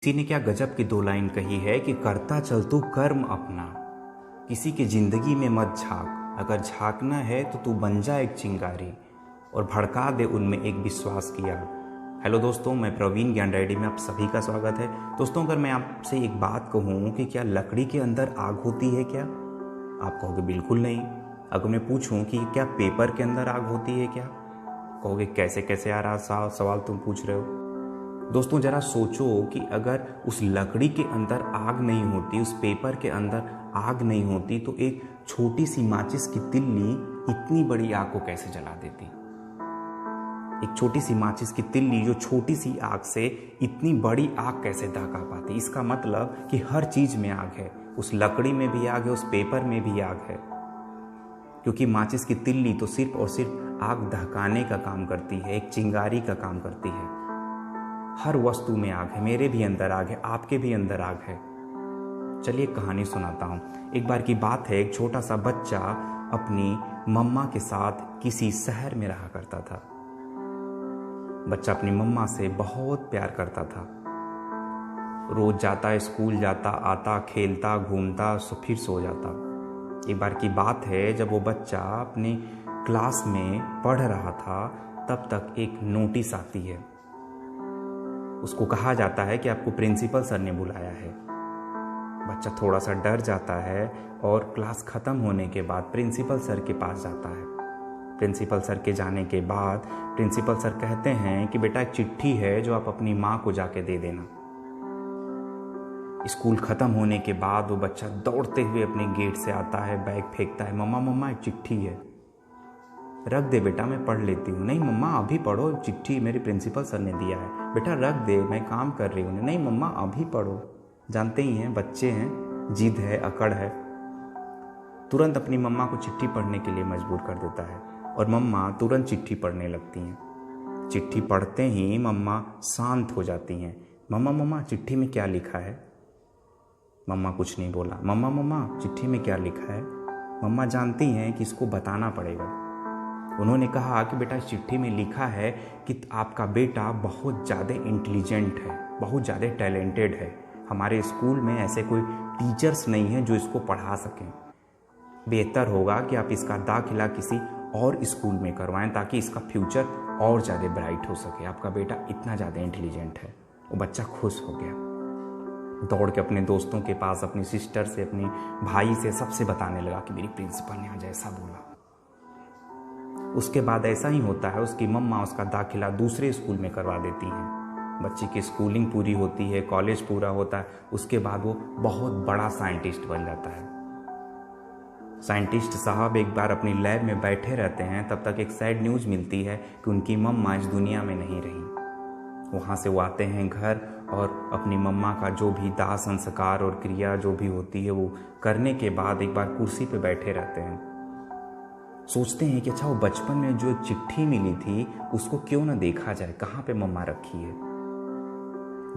किसी ने क्या गजब की दो लाइन कही है कि करता चल तू कर्म अपना, किसी की जिंदगी में मत झांक, अगर झांकना है तो तू बन जा एक चिंगारी और भड़का दे उनमें एक विश्वास की आग। हेलो दोस्तों, मैं प्रवीण ज्ञान डायरी में आप सभी का स्वागत है। दोस्तों, अगर मैं आपसे एक बात कहूँ कि क्या लकड़ी के अंदर आग होती है क्या, आप कहोगे बिल्कुल नहीं। अगर मैं पूछूं कि क्या पेपर के अंदर आग होती है क्या, कहोगे कैसे कैसे यार सवाल तुम पूछ रहे हो। दोस्तों, ज़रा सोचो कि अगर उस लकड़ी के अंदर आग नहीं होती, उस पेपर के अंदर आग नहीं होती, तो एक छोटी सी माचिस की तिल्ली इतनी बड़ी आग को कैसे जला देती। एक छोटी सी माचिस की तिल्ली जो छोटी सी आग से इतनी बड़ी आग कैसे दहका पाती। इसका मतलब कि हर चीज़ में आग है, उस लकड़ी में भी आग है, उस पेपर में भी आग है, क्योंकि माचिस की तिल्ली तो सिर्फ और सिर्फ आग दहकाने का काम करती है, एक चिंगारी का काम करती है। हर वस्तु में आग है, मेरे भी अंदर आग है, आपके भी अंदर आग है। चलिए कहानी सुनाता हूँ। एक बार की बात है, एक छोटा सा बच्चा अपनी मम्मा के साथ किसी शहर में रहा करता था। बच्चा अपनी मम्मा से बहुत प्यार करता था। रोज जाता, स्कूल जाता, आता, खेलता, घूमता, फिर सो जाता। एक बार की बात है, जब वो बच्चा अपनी क्लास में पढ़ रहा था, तब तक एक नोटिस आती है। उसको कहा जाता है कि आपको प्रिंसिपल सर ने बुलाया है। बच्चा थोड़ा सा डर जाता है और क्लास ख़त्म होने के बाद प्रिंसिपल सर के पास जाता है। प्रिंसिपल सर के जाने के बाद प्रिंसिपल सर कहते हैं कि बेटा एक चिट्ठी है जो आप अपनी माँ को जाके दे देना। स्कूल ख़त्म होने के बाद वो बच्चा दौड़ते हुए अपने गेट से आता है, बैग फेंकता है। मम्मा मम्मा एक चिट्ठी है। रख दे बेटा, मैं पढ़ लेती हूँ। नहीं मम्मा अभी पढ़ो, चिट्ठी मेरे प्रिंसिपल सर ने दिया है। बेटा रख दे, मैं काम कर रही हूँ। नहीं मम्मा अभी पढ़ो। जानते ही हैं, बच्चे हैं, जिद है, अकड़ है। तुरंत अपनी मम्मा को चिट्ठी पढ़ने के लिए मजबूर कर देता है और मम्मा तुरंत चिट्ठी पढ़ने लगती हैं। चिट्ठी पढ़ते ही मम्मा शांत हो जाती हैं। मम्मा मम्मा चिट्ठी में क्या लिखा है। मम्मा कुछ नहीं बोला। मम्मा मम्मा चिट्ठी में क्या लिखा है। मम्मा जानती हैं कि इसको बताना पड़ेगा। उन्होंने कहा कि बेटा इस चिट्ठी में लिखा है कि आपका बेटा बहुत ज़्यादा इंटेलिजेंट है, बहुत ज़्यादा टैलेंटेड है। हमारे स्कूल में ऐसे कोई टीचर्स नहीं हैं जो इसको पढ़ा सकें। बेहतर होगा कि आप इसका दाखिला किसी और स्कूल में करवाएं ताकि इसका फ्यूचर और ज़्यादा ब्राइट हो सके। आपका बेटा इतना ज़्यादा इंटेलिजेंट है। वो बच्चा खुश हो गया, दौड़ के अपने दोस्तों के पास, अपनी सिस्टर से, अपने भाई से, सबसे बताने लगा कि मेरी प्रिंसिपल ने आज ऐसा बोला। उसके बाद ऐसा ही होता है, उसकी मम्मा उसका दाखिला दूसरे स्कूल में करवा देती हैं। बच्चे की स्कूलिंग पूरी होती है, कॉलेज पूरा होता है। उसके बाद वो बहुत बड़ा साइंटिस्ट बन जाता है। साइंटिस्ट साहब एक बार अपनी लैब में बैठे रहते हैं, तब तक एक सैड न्यूज़ मिलती है कि उनकी मम्मा इस दुनिया में नहीं रही। वहाँ से वो आते हैं घर और अपनी मम्मा का जो भी दाह संस्कार और क्रिया जो भी होती है वो करने के बाद एक बार कुर्सी पे बैठे रहते हैं। सोचते हैं कि अच्छा वो बचपन में जो चिट्ठी मिली थी उसको क्यों ना देखा जाए, कहाँ पे मम्मा रखी है।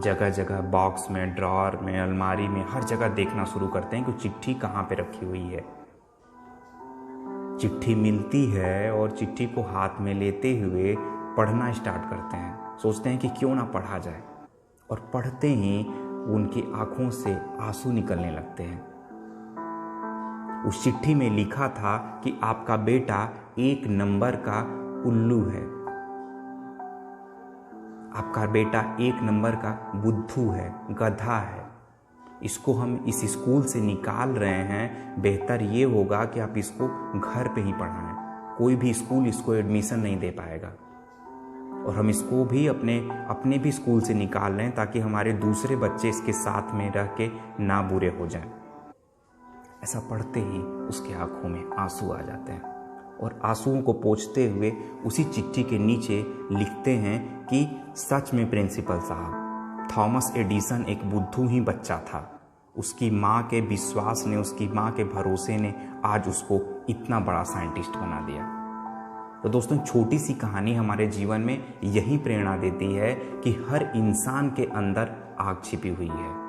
जगह जगह बॉक्स में, ड्रॉर में, अलमारी में, हर जगह देखना शुरू करते हैं कि चिट्ठी कहाँ पे रखी हुई है। चिट्ठी मिलती है और चिट्ठी को हाथ में लेते हुए पढ़ना स्टार्ट करते हैं। सोचते हैं कि क्यों ना पढ़ा जाए, और पढ़ते ही उनकी आंखों से आंसू निकलने लगते हैं। उस चिट्ठी में लिखा था कि आपका बेटा एक नंबर का उल्लू है, आपका बेटा एक नंबर का बुद्धू है, गधा है। इसको हम इस स्कूल से निकाल रहे हैं। बेहतर ये होगा कि आप इसको घर पे ही पढ़ाएं। कोई भी स्कूल इसको एडमिशन नहीं दे पाएगा, और हम इसको भी अपने भी स्कूल से निकाल रहे हैं ताकि हमारे दूसरे बच्चे इसके साथ में रह के ना बुरे हो जाएं। ऐसा पढ़ते ही उसकी आंखों में आंसू आ जाते हैं, और आंसुओं को पोंछते हुए उसी चिट्ठी के नीचे लिखते हैं कि सच में प्रिंसिपल साहब, थॉमस एडिसन एक बुद्धू ही बच्चा था। उसकी माँ के विश्वास ने, उसकी माँ के भरोसे ने आज उसको इतना बड़ा साइंटिस्ट बना दिया। तो दोस्तों, छोटी सी कहानी हमारे जीवन में यही प्रेरणा देती है कि हर इंसान के अंदर आग छिपी हुई है।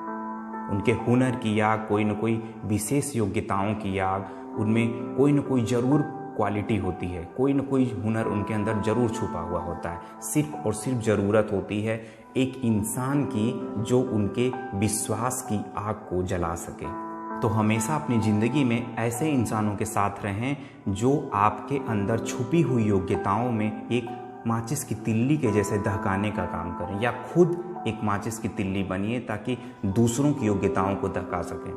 उनके हुनर की आग, कोई न कोई विशेष योग्यताओं की आग, उनमें कोई न कोई ज़रूर क्वालिटी होती है, कोई ना कोई हुनर उनके अंदर ज़रूर छुपा हुआ होता है। सिर्फ और सिर्फ ज़रूरत होती है एक इंसान की जो उनके विश्वास की आग को जला सके। तो हमेशा अपनी ज़िंदगी में ऐसे इंसानों के साथ रहें जो आपके अंदर छुपी हुई योग्यताओं में एक माचिस की तिल्ली के जैसे दहकाने का काम करें, या खुद एक माचिस की तिल्ली बनिए ताकि दूसरों की योग्यताओं को दहका सकें।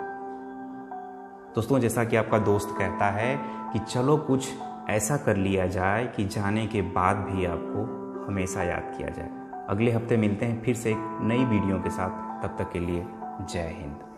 दोस्तों, जैसा कि आपका दोस्त कहता है कि चलो कुछ ऐसा कर लिया जाए कि जाने के बाद भी आपको हमेशा याद किया जाए। अगले हफ्ते मिलते हैं फिर से एक नई वीडियो के साथ। तब तक के लिए जय हिंद।